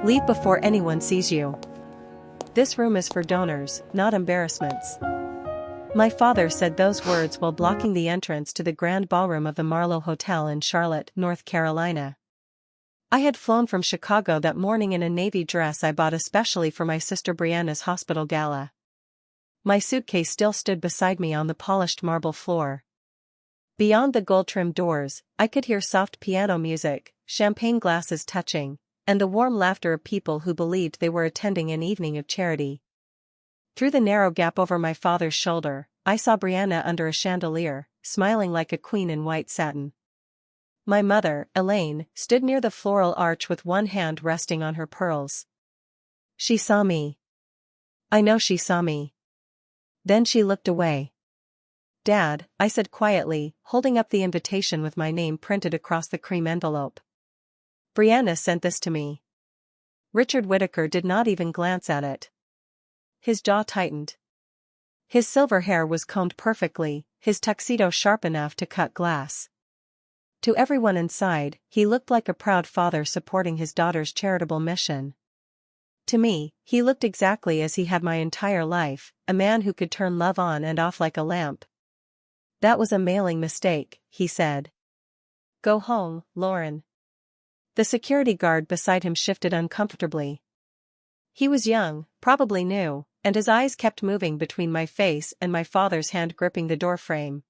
Leave before anyone sees you. This room is for donors, not embarrassments. My father said those words while blocking the entrance to the grand ballroom of the Marlowe Hotel in Charlotte, North Carolina. I had flown from Chicago that morning in a navy dress I bought especially for my sister Brianna's hospital gala. My suitcase still stood beside me on the polished marble floor. Beyond the gold-trimmed doors, I could hear soft piano music, champagne glasses touching, and the warm laughter of people who believed they were attending an evening of charity. Through the narrow gap over my father's shoulder, I saw Brianna under a chandelier, smiling like a queen in white satin. My mother, Elaine, stood near the floral arch with one hand resting on her pearls. She saw me. I know she saw me. Then she looked away. "Dad," I said quietly, holding up the invitation with my name printed across the cream envelope. "Brianna sent this to me." Richard Whitaker did not even glance at it. His jaw tightened. His silver hair was combed perfectly, his tuxedo sharp enough to cut glass. To everyone inside, he looked like a proud father supporting his daughter's charitable mission. To me, he looked exactly as he had my entire life, a man who could turn love on and off like a lamp. "That was a mailing mistake," he said. "Go home, Lauren." The security guard beside him shifted uncomfortably. He was young, probably new, and his eyes kept moving between my face and my father's hand gripping the door frame.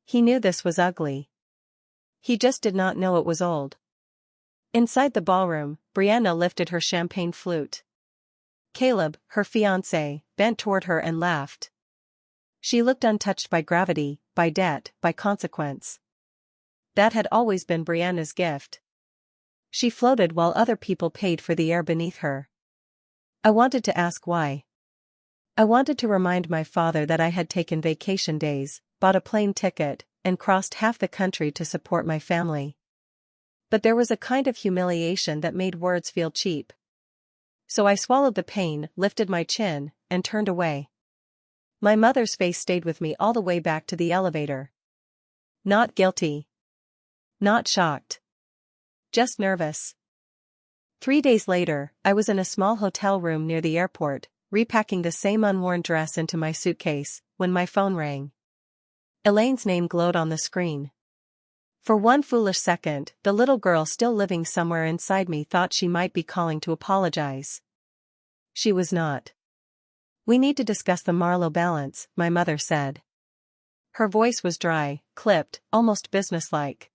He knew this was ugly. He just did not know it was old. Inside the ballroom, Brianna lifted her champagne flute. Caleb, her fiancé, bent toward her and laughed. She looked untouched by gravity, by debt, by consequence. That had always been Brianna's gift. She floated while other people paid for the air beneath her. I wanted to ask why. I wanted to remind my father that I had taken vacation days, bought a plane ticket, and crossed half the country to support my family. But there was a kind of humiliation that made words feel cheap. So I swallowed the pain, lifted my chin, and turned away. My mother's face stayed with me all the way back to the elevator. Not guilty. Not shocked. Just nervous. 3 days later, I was in a small hotel room near the airport, repacking the same unworn dress into my suitcase, when my phone rang. Elaine's name glowed on the screen. For one foolish second, the little girl still living somewhere inside me thought she might be calling to apologize. She was not. "We need to discuss the Marlowe balance," my mother said. Her voice was dry, clipped, almost businesslike.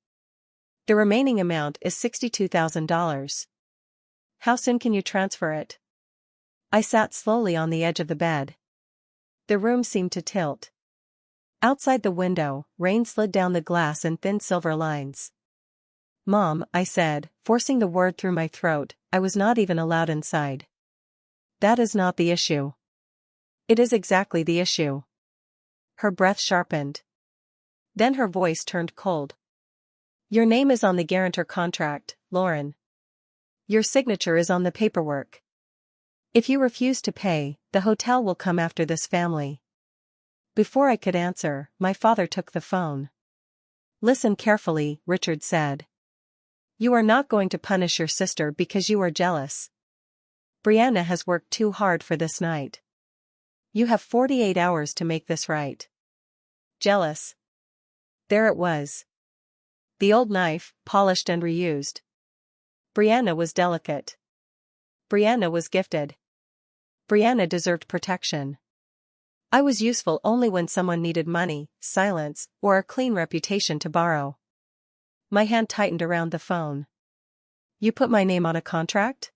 "The remaining amount is $62,000. How soon can you transfer it?" I sat slowly on the edge of the bed. The room seemed to tilt. Outside the window, rain slid down the glass in thin silver lines. "Mom," I said, forcing the word through my throat, I was not even allowed inside. "That is not the issue." "It is exactly the issue." Her breath sharpened. Then her voice turned cold. "Your name is on the guarantor contract, Lauren. Your signature is on the paperwork. If you refuse to pay, the hotel will come after this family." Before I could answer, my father took the phone. "Listen carefully," Richard said. "You are not going to punish your sister because you are jealous. Brianna has worked too hard for this night. You have 48 hours to make this right." Jealous. There it was. The old knife, polished and reused. Brianna was delicate. Brianna was gifted. Brianna deserved protection. I was useful only when someone needed money, silence, or a clean reputation to borrow. My hand tightened around the phone. "You put my name on a contract?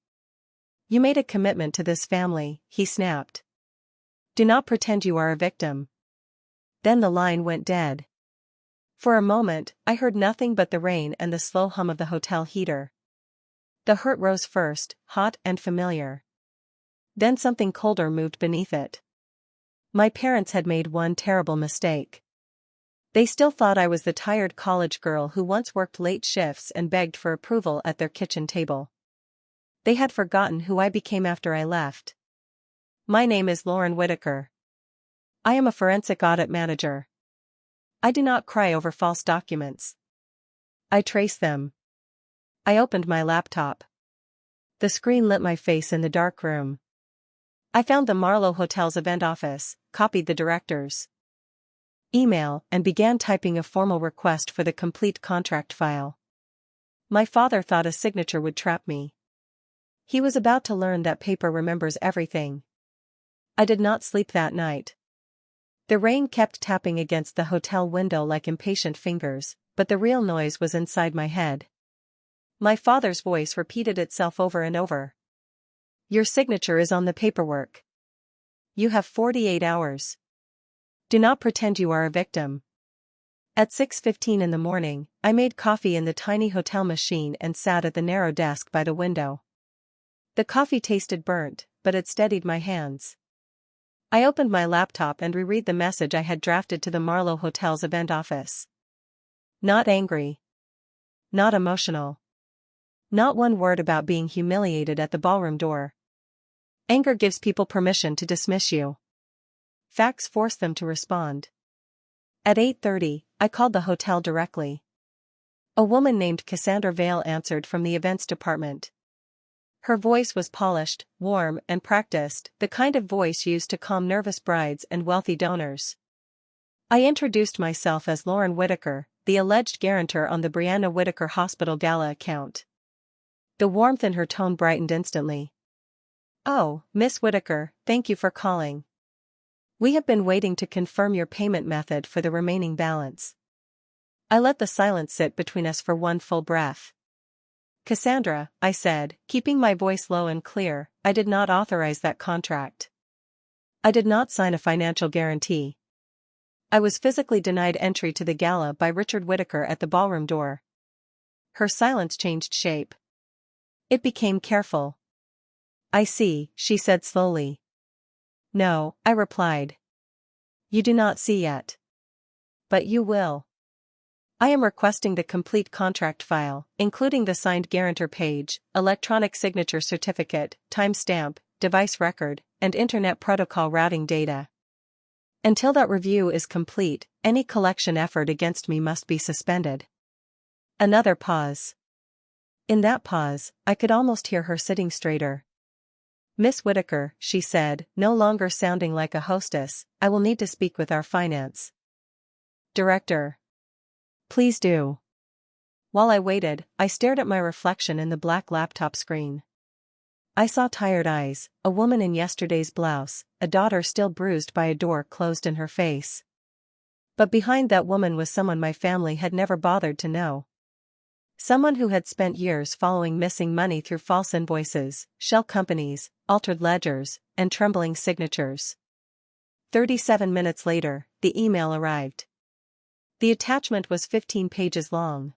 You made a commitment to this family," he snapped. "Do not pretend you are a victim." Then the line went dead. For a moment, I heard nothing but the rain and the slow hum of the hotel heater. The hurt rose first, hot and familiar. Then something colder moved beneath it. My parents had made one terrible mistake. They still thought I was the tired college girl who once worked late shifts and begged for approval at their kitchen table. They had forgotten who I became after I left. My name is Lauren Whitaker. I am a forensic audit manager. I do not cry over false documents. I trace them. I opened my laptop. The screen lit my face in the dark room. I found the Marlowe Hotel's event office, copied the director's email, and began typing a formal request for the complete contract file. My father thought a signature would trap me. He was about to learn that paper remembers everything. I did not sleep that night. The rain kept tapping against the hotel window like impatient fingers, but the real noise was inside my head. My father's voice repeated itself over and over. Your signature is on the paperwork. You have 48 hours. Do not pretend you are a victim. At 6:15 in the morning, I made coffee in the tiny hotel machine and sat at the narrow desk by the window. The coffee tasted burnt, but it steadied my hands. I opened my laptop and reread the message I had drafted to the Marlowe Hotel's event office. Not angry. Not emotional. Not one word about being humiliated at the ballroom door. Anger gives people permission to dismiss you. Facts force them to respond. At 8:30, I called the hotel directly. A woman named Cassandra Vale answered from the events department. Her voice was polished, warm, and practiced, the kind of voice used to calm nervous brides and wealthy donors. I introduced myself as Lauren Whitaker, the alleged guarantor on the Brianna Whitaker Hospital Gala account. The warmth in her tone brightened instantly. Oh, Miss Whitaker, thank you for calling. We have been waiting to confirm your payment method for the remaining balance. I let the silence sit between us for one full breath. Cassandra, I said, keeping my voice low and clear, I did not authorize that contract. I did not sign a financial guarantee. I was physically denied entry to the gala by Richard Whitaker at the ballroom door. Her silence changed shape. It became careful. I see, she said slowly. No, I replied. You do not see yet. But you will. I am requesting the complete contract file, including the signed guarantor page, electronic signature certificate, timestamp, device record, and Internet Protocol routing data. Until that review is complete, any collection effort against me must be suspended. Another pause. In that pause, I could almost hear her sitting straighter. Miss Whitaker, she said, no longer sounding like a hostess, I will need to speak with our finance director. Please do. While I waited, I stared at my reflection in the black laptop screen. I saw tired eyes, a woman in yesterday's blouse, a daughter still bruised by a door closed in her face. But behind that woman was someone my family had never bothered to know. Someone who had spent years following missing money through false invoices, shell companies, altered ledgers, and trembling signatures. 37 minutes later, the email arrived. The attachment was 15 pages long.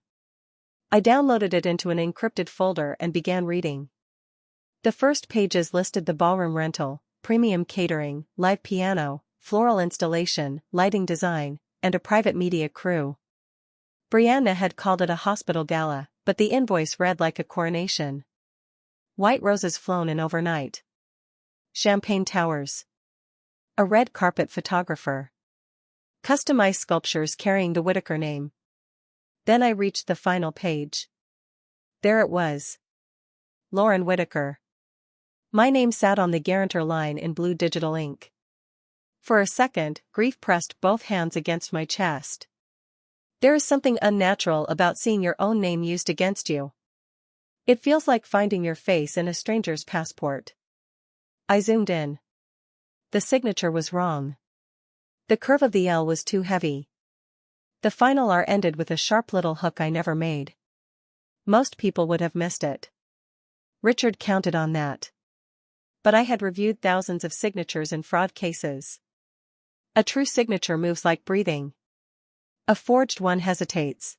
I downloaded it into an encrypted folder and began reading. The first pages listed the ballroom rental, premium catering, live piano, floral installation, lighting design, and a private media crew. Brianna had called it a hospital gala, but the invoice read like a coronation. White roses flown in overnight. Champagne towers. A red carpet photographer. Customized sculptures carrying the Whitaker name. Then I reached the final page. There it was. Lauren Whitaker. My name sat on the guarantor line in blue digital ink. For a second, grief pressed both hands against my chest. There is something unnatural about seeing your own name used against you. It feels like finding your face in a stranger's passport. I zoomed in. The signature was wrong. The curve of the L was too heavy. The final R ended with a sharp little hook I never made. Most people would have missed it. Richard counted on that. But I had reviewed thousands of signatures in fraud cases. A true signature moves like breathing. A forged one hesitates.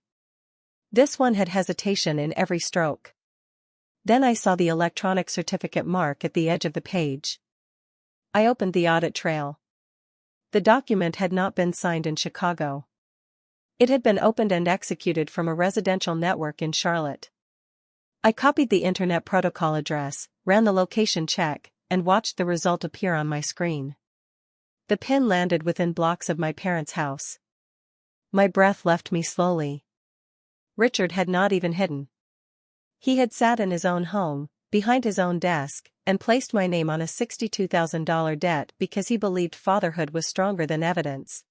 This one had hesitation in every stroke. Then I saw the electronic certificate mark at the edge of the page. I opened the audit trail. The document had not been signed in Chicago. It had been opened and executed from a residential network in Charlotte. I copied the Internet Protocol address, ran the location check, and watched the result appear on my screen. The pin landed within blocks of my parents' house. My breath left me slowly. Richard had not even hidden. He had sat in his own home, behind his own desk, and placed my name on a $62,000 debt because he believed fatherhood was stronger than evidence.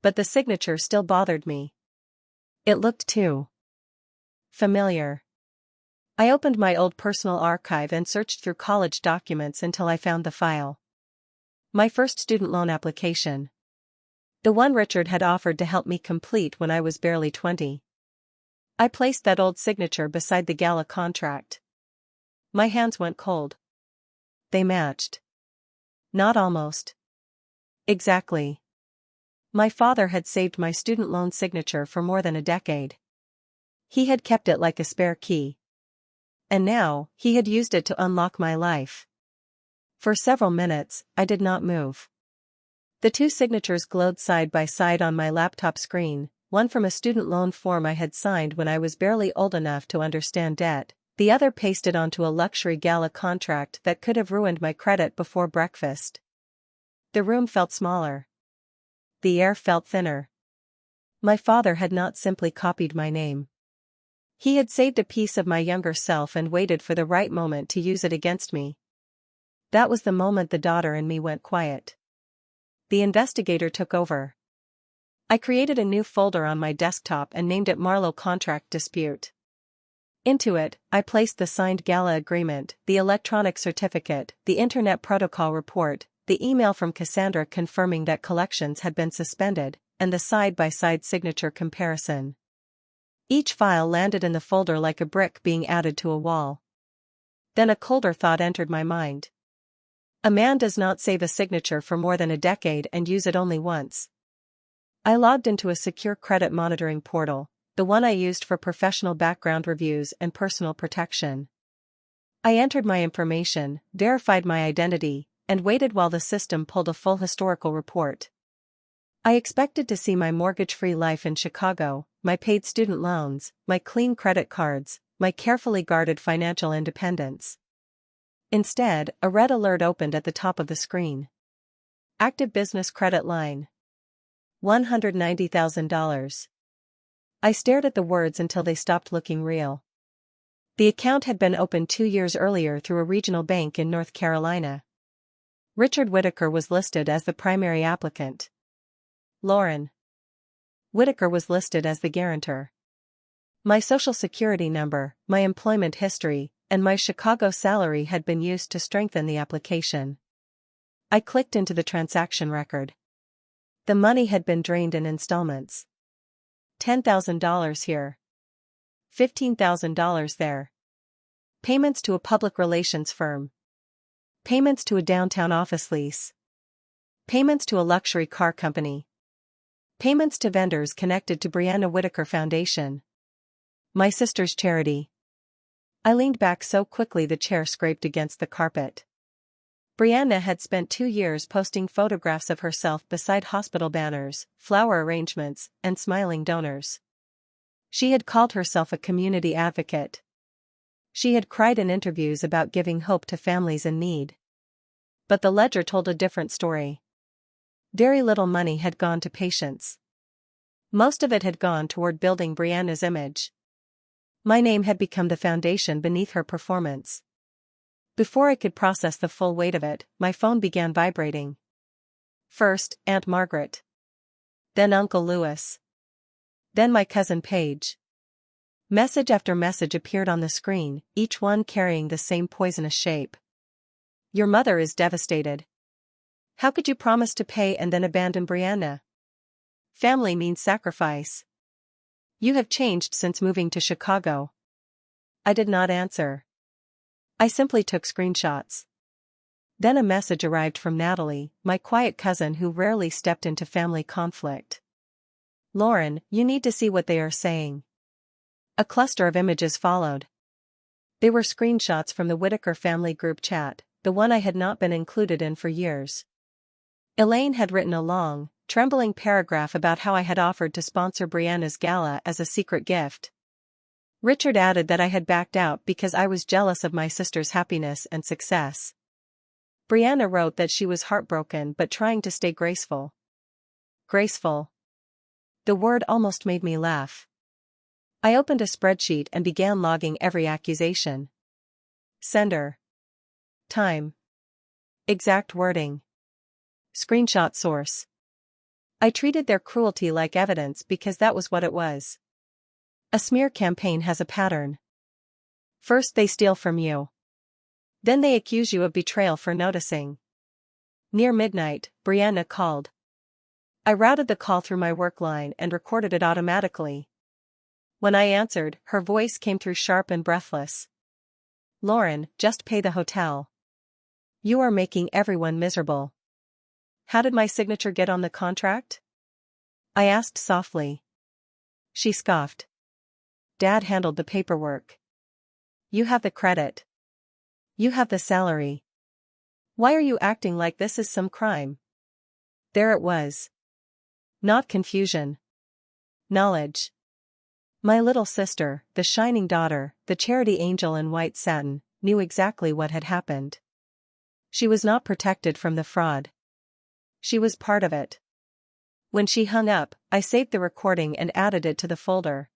But the signature still bothered me. It looked too familiar. I opened my old personal archive and searched through college documents until I found the file. My first student loan application. The one Richard had offered to help me complete when I was barely 20. I placed that old signature beside the Gala contract. My hands went cold. They matched. Not almost. Exactly. My father had saved my student loan signature for more than a decade. He had kept it like a spare key. And now, he had used it to unlock my life. For several minutes, I did not move. The two signatures glowed side by side on my laptop screen, one from a student loan form I had signed when I was barely old enough to understand debt, the other pasted onto a luxury Gala contract that could have ruined my credit before breakfast. The room felt smaller. The air felt thinner. My father had not simply copied my name. He had saved a piece of my younger self and waited for the right moment to use it against me. That was the moment the daughter in me went quiet. The investigator took over. I created a new folder on my desktop and named it Marlowe Contract Dispute. Into it, I placed the signed Gala agreement, the electronic certificate, the Internet Protocol report, the email from Cassandra confirming that collections had been suspended, and the side-by-side signature comparison. Each file landed in the folder like a brick being added to a wall. Then a colder thought entered my mind. A man does not save a signature for more than a decade and use it only once. I logged into a secure credit monitoring portal, the one I used for professional background reviews and personal protection. I entered my information, verified my identity, and waited while the system pulled a full historical report. I expected to see my mortgage-free life in Chicago, my paid student loans, my clean credit cards, my carefully guarded financial independence. Instead, a red alert opened at the top of the screen. Active business credit line. $190,000. I stared at the words until they stopped looking real. The account had been opened 2 years earlier through a regional bank in North Carolina. Richard Whitaker was listed as the primary applicant. Lauren Whitaker was listed as the guarantor. My social security number, my employment history, and my Chicago salary had been used to strengthen the application. I clicked into the transaction record. The money had been drained in installments. $10,000 here. $15,000 there. Payments to a public relations firm. Payments to a downtown office lease. Payments to a luxury car company. Payments to vendors connected to Brianna Whitaker Foundation. My sister's charity. I leaned back so quickly the chair scraped against the carpet. Brianna had spent 2 years posting photographs of herself beside hospital banners, flower arrangements, and smiling donors. She had called herself a community advocate. She had cried in interviews about giving hope to families in need. But the ledger told a different story. Very little money had gone to patients. Most of it had gone toward building Brianna's image. My name had become the foundation beneath her performance. Before I could process the full weight of it, my phone began vibrating. First, Aunt Margaret. Then Uncle Louis. Then my cousin Paige. Message after message appeared on the screen, each one carrying the same poisonous shape. Your mother is devastated. How could you promise to pay and then abandon Brianna? Family means sacrifice. You have changed since moving to Chicago. I did not answer. I simply took screenshots. Then a message arrived from Natalie, my quiet cousin who rarely stepped into family conflict. Lauren, you need to see what they are saying. A cluster of images followed. They were screenshots from the Whitaker family group chat, the one I had not been included in for years. Elaine had written a long, trembling paragraph about how I had offered to sponsor Brianna's gala as a secret gift. Richard added that I had backed out because I was jealous of my sister's happiness and success. Brianna wrote that she was heartbroken but trying to stay graceful. Graceful. The word almost made me laugh. I opened a spreadsheet and began logging every accusation. Sender. Time. Exact wording. Screenshot source. I treated their cruelty like evidence because that was what it was. A smear campaign has a pattern. First they steal from you. Then they accuse you of betrayal for noticing. Near midnight, Brianna called. I routed the call through my work line and recorded it automatically. When I answered, her voice came through sharp and breathless. Lauren, just pay the hotel. You are making everyone miserable. How did my signature get on the contract? I asked softly. She scoffed. Dad handled the paperwork. You have the credit. You have the salary. Why are you acting like this is some crime? There it was. Not confusion. Knowledge. My little sister, the shining daughter, the charity angel in white satin, knew exactly what had happened. She was not protected from the fraud. She was part of it. When she hung up, I saved the recording and added it to the folder.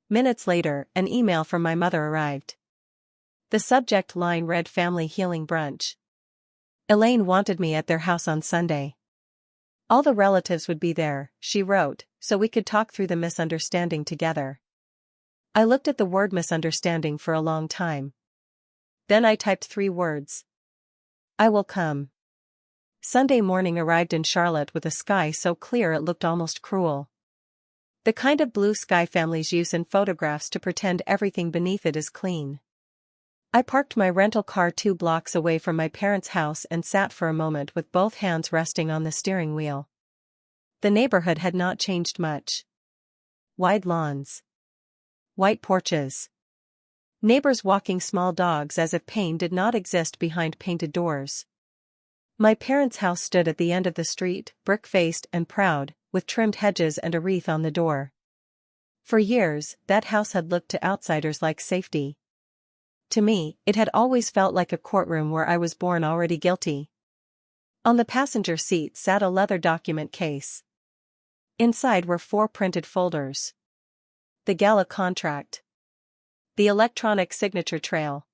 Minutes later, an email from my mother arrived. The subject line read Family Healing Brunch. Elaine wanted me at their house on Sunday. All the relatives would be there, she wrote, so we could talk through the misunderstanding together. I looked at the word misunderstanding for a long time. Then I typed 3 words. I will come. Sunday morning arrived in Charlotte with a sky so clear it looked almost cruel. The kind of blue sky families use in photographs to pretend everything beneath it is clean. I parked my rental car 2 blocks away from my parents' house and sat for a moment with both hands resting on the steering wheel. The neighborhood had not changed much. Wide lawns. White porches. Neighbors walking small dogs as if pain did not exist behind painted doors. My parents' house stood at the end of the street, brick-faced and proud, with trimmed hedges and a wreath on the door. For years, that house had looked to outsiders like safety. To me, it had always felt like a courtroom where I was born already guilty. On the passenger seat sat a leather document case. Inside were 4 printed folders. The Gala contract. The electronic signature trail.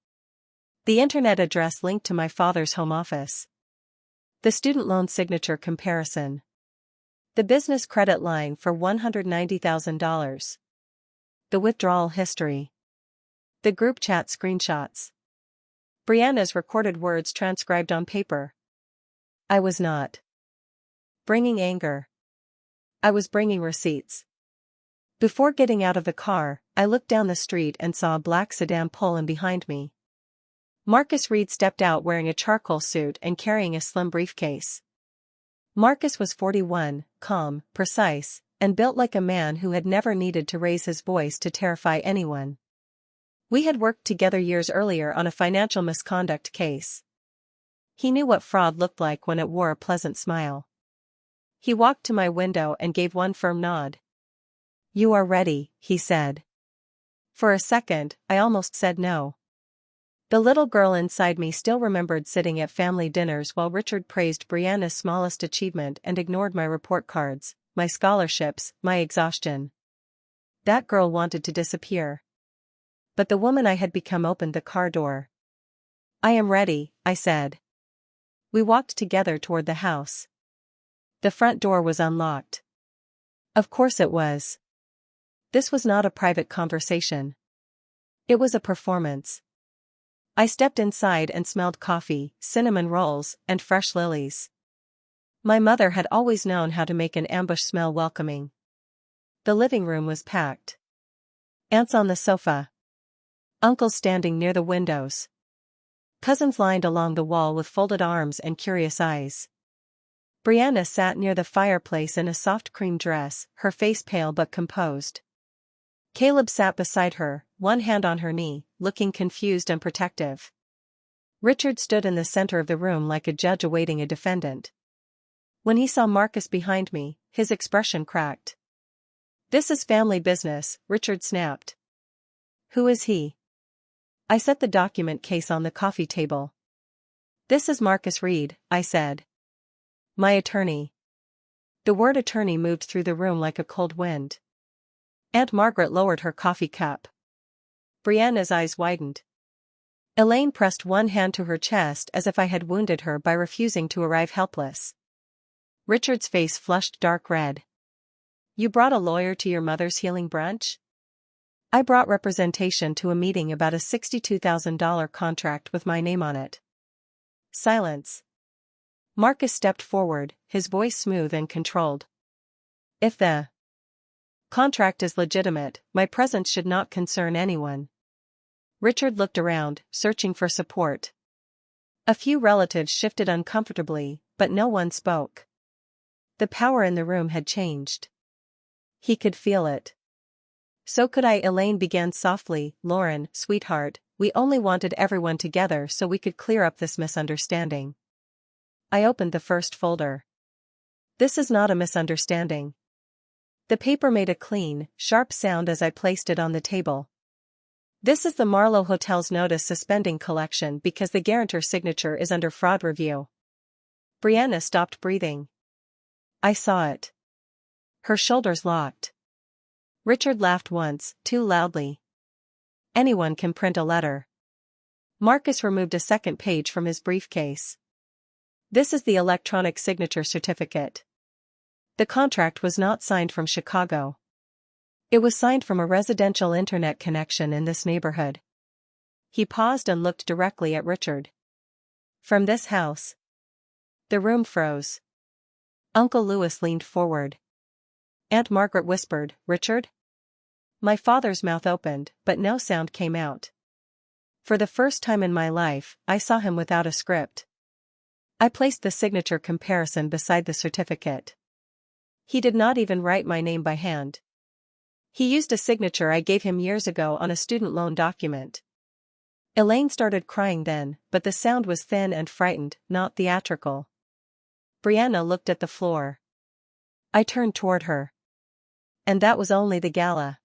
The internet address linked to my father's home office. The student loan signature comparison. The business credit line for $190,000. The withdrawal history. The group chat screenshots. Brianna's recorded words transcribed on paper. I was not bringing anger. I was bringing receipts. Before getting out of the car, I looked down the street and saw a black sedan pull in behind me. Marcus Reed stepped out wearing a charcoal suit and carrying a slim briefcase. Marcus was 41, calm, precise, and built like a man who had never needed to raise his voice to terrify anyone. We had worked together years earlier on a financial misconduct case. He knew what fraud looked like when it wore a pleasant smile. He walked to my window and gave one firm nod. You are ready, he said. For a second, I almost said no. The little girl inside me still remembered sitting at family dinners while Richard praised Brianna's smallest achievement and ignored my report cards, my scholarships, my exhaustion. That girl wanted to disappear. But the woman I had become opened the car door. I am ready, I said. We walked together toward the house. The front door was unlocked. Of course it was. This was not a private conversation. It was a performance. I stepped inside and smelled coffee, cinnamon rolls, and fresh lilies. My mother had always known how to make an ambush smell welcoming. The living room was packed. Aunts on the sofa. Uncles standing near the windows. Cousins lined along the wall with folded arms and curious eyes. Brianna sat near the fireplace in a soft cream dress, her face pale but composed. Caleb sat beside her, one hand on her knee, looking confused and protective. Richard stood in the center of the room like a judge awaiting a defendant. When he saw Marcus behind me, his expression cracked. This is family business, Richard snapped. Who is he? I set the document case on the coffee table. This is Marcus Reed, I said. My attorney. The word attorney moved through the room like a cold wind. Aunt Margaret lowered her coffee cup. Brianna's eyes widened. Elaine pressed one hand to her chest as if I had wounded her by refusing to arrive helpless. Richard's face flushed dark red. You brought a lawyer to your mother's healing brunch? I brought representation to a meeting about a $62,000 contract with my name on it. Silence. Marcus stepped forward, his voice smooth and controlled. If the contract is legitimate, my presence should not concern anyone. Richard looked around, searching for support. A few relatives shifted uncomfortably, but no one spoke. The power in the room had changed. He could feel it. So could I. Elaine began softly. Lauren, sweetheart, we only wanted everyone together so we could clear up this misunderstanding. I opened the first folder. This is not a misunderstanding. The paper made a clean, sharp sound as I placed it on the table. This is the Marlowe Hotel's notice suspending collection because the guarantor's signature is under fraud review. Brianna stopped breathing. I saw it. Her shoulders locked. Richard laughed once, too loudly. Anyone can print a letter. Marcus removed a second page from his briefcase. This is the electronic signature certificate. The contract was not signed from Chicago. It was signed from a residential internet connection in this neighborhood. He paused and looked directly at Richard. From this house. The room froze. Uncle Louis leaned forward. Aunt Margaret whispered, Richard? My father's mouth opened, but no sound came out. For the first time in my life, I saw him without a script. I placed the signature comparison beside the certificate. He did not even write my name by hand. He used a signature I gave him years ago on a student loan document. Elaine started crying then, but the sound was thin and frightened, not theatrical. Brianna looked at the floor. I turned toward her. And that was only the Gala.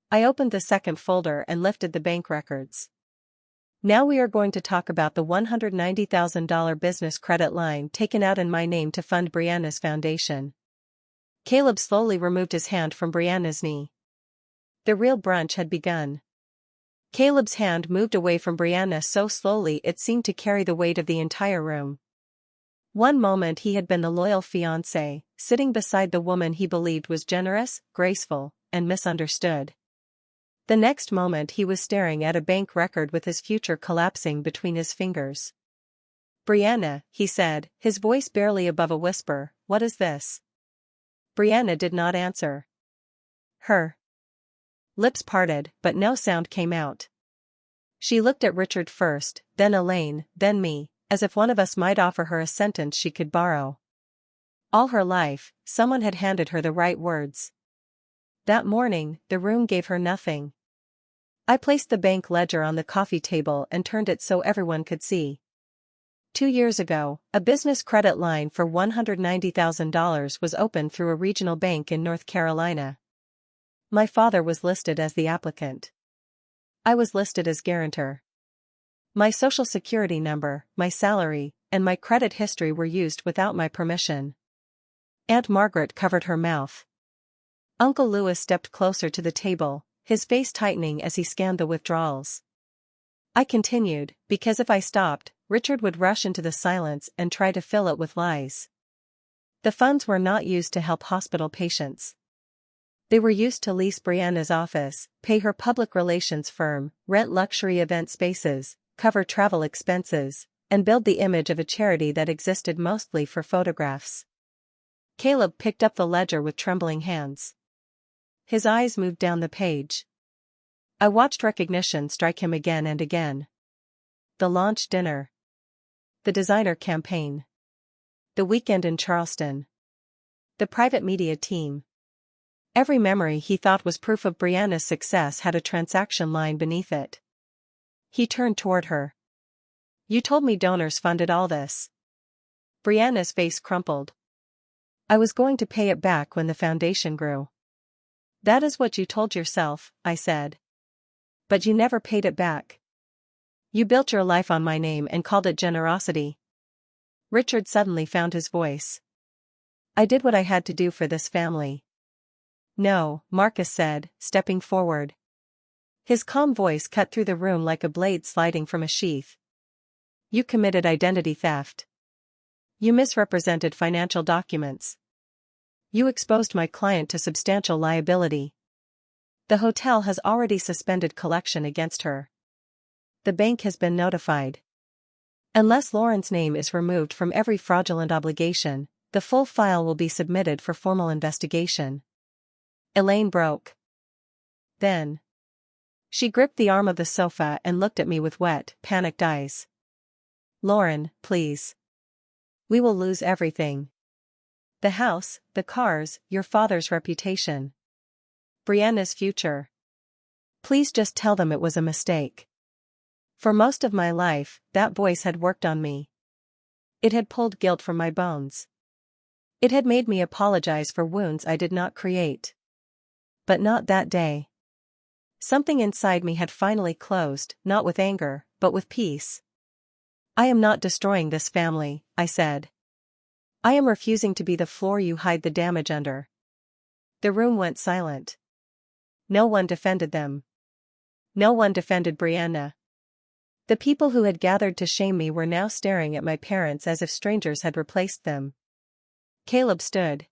I opened the second folder and lifted the bank records. Now we are going to talk about the $190,000 business credit line taken out in my name to fund Brianna's foundation. Caleb slowly removed his hand from Brianna's knee. The real brunch had begun. Caleb's hand moved away from Brianna so slowly it seemed to carry the weight of the entire room. One moment he had been the loyal fiancé, sitting beside the woman he believed was generous, graceful, and misunderstood. The next moment he was staring at a bank record with his future collapsing between his fingers. Brianna, he said, his voice barely above a whisper, what is this? Brianna did not answer. Her lips parted, but no sound came out. She looked at Richard first, then Elaine, then me, as if one of us might offer her a sentence she could borrow. All her life, someone had handed her the right words. That morning, the room gave her nothing. I placed the bank ledger on the coffee table and turned it so everyone could see. 2 years ago, a business credit line for $190,000 was opened through a regional bank in North Carolina. My father was listed as the applicant. I was listed as guarantor. My social security number, my salary, and my credit history were used without my permission. Aunt Margaret covered her mouth. Uncle Louis stepped closer to the table, his face tightening as he scanned the withdrawals. I continued, because if I stopped, Richard would rush into the silence and try to fill it with lies. The funds were not used to help hospital patients. They were used to lease Brianna's office, pay her public relations firm, rent luxury event spaces, cover travel expenses, and build the image of a charity that existed mostly for photographs. Caleb picked up the ledger with trembling hands. His eyes moved down the page. I watched recognition strike him again and again. The launch dinner. The designer campaign. The weekend in Charleston. The private media team. Every memory he thought was proof of Brianna's success had a transaction line beneath it. He turned toward her. You told me donors funded all this. Brianna's face crumpled. I was going to pay it back when the foundation grew. That is what you told yourself, I said. But you never paid it back. You built your life on my name and called it generosity. Richard suddenly found his voice. I did what I had to do for this family. No, Marcus said, stepping forward. His calm voice cut through the room like a blade sliding from a sheath. You committed identity theft. You misrepresented financial documents. You exposed my client to substantial liability. The hotel has already suspended collection against her. The bank has been notified. Unless Lauren's name is removed from every fraudulent obligation, the full file will be submitted for formal investigation. Elaine broke. Then she gripped the arm of the sofa and looked at me with wet, panicked eyes. Lauren, please. We will lose everything. The house, the cars, your father's reputation. Brianna's future. Please just tell them it was a mistake. For most of my life, that voice had worked on me. It had pulled guilt from my bones. It had made me apologize for wounds I did not create. But not that day. Something inside me had finally closed, not with anger, but with peace. I am not destroying this family, I said. I am refusing to be the floor you hide the damage under. The room went silent. No one defended them. No one defended Brianna. The people who had gathered to shame me were now staring at my parents as if strangers had replaced them. Caleb stood.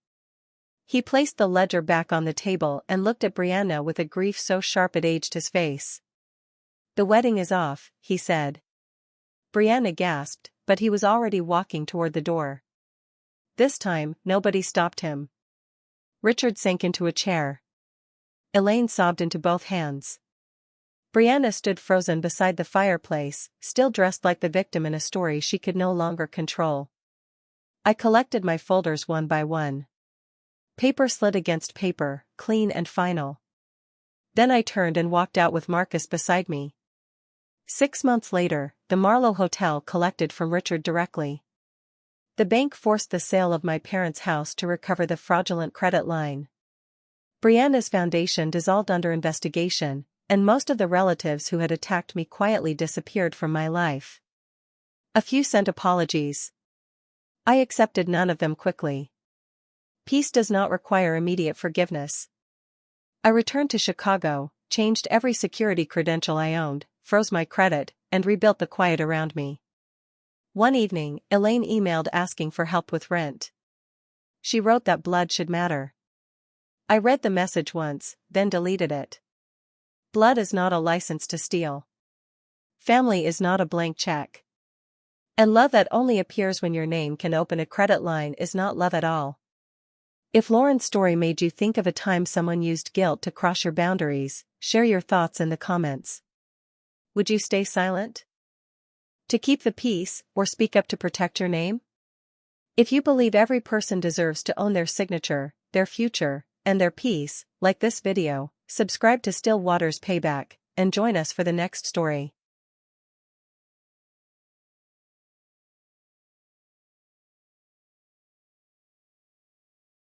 He placed the ledger back on the table and looked at Brianna with a grief so sharp it aged his face. The wedding is off, he said. Brianna gasped, but he was already walking toward the door. This time, nobody stopped him. Richard sank into a chair. Elaine sobbed into both hands. Brianna stood frozen beside the fireplace, still dressed like the victim in a story she could no longer control. I collected my folders one by one. Paper slid against paper, clean and final. Then I turned and walked out with Marcus beside me. 6 months later, the Marlowe Hotel collected from Richard directly. The bank forced the sale of my parents' house to recover the fraudulent credit line. Brianna's foundation dissolved under investigation, and most of the relatives who had attacked me quietly disappeared from my life. A few sent apologies. I accepted none of them quickly. Peace does not require immediate forgiveness. I returned to Chicago, changed every security credential I owned, froze my credit, and rebuilt the quiet around me. One evening, Elaine emailed asking for help with rent. She wrote that blood should matter. I read the message once, then deleted it. Blood is not a license to steal. Family is not a blank check. And love that only appears when your name can open a credit line is not love at all. If Lauren's story made you think of a time someone used guilt to cross your boundaries, share your thoughts in the comments. Would you stay silent? To keep the peace, or speak up to protect your name? If you believe every person deserves to own their signature, their future, and their peace, like this video, subscribe to Still Waters Payback, and join us for the next story.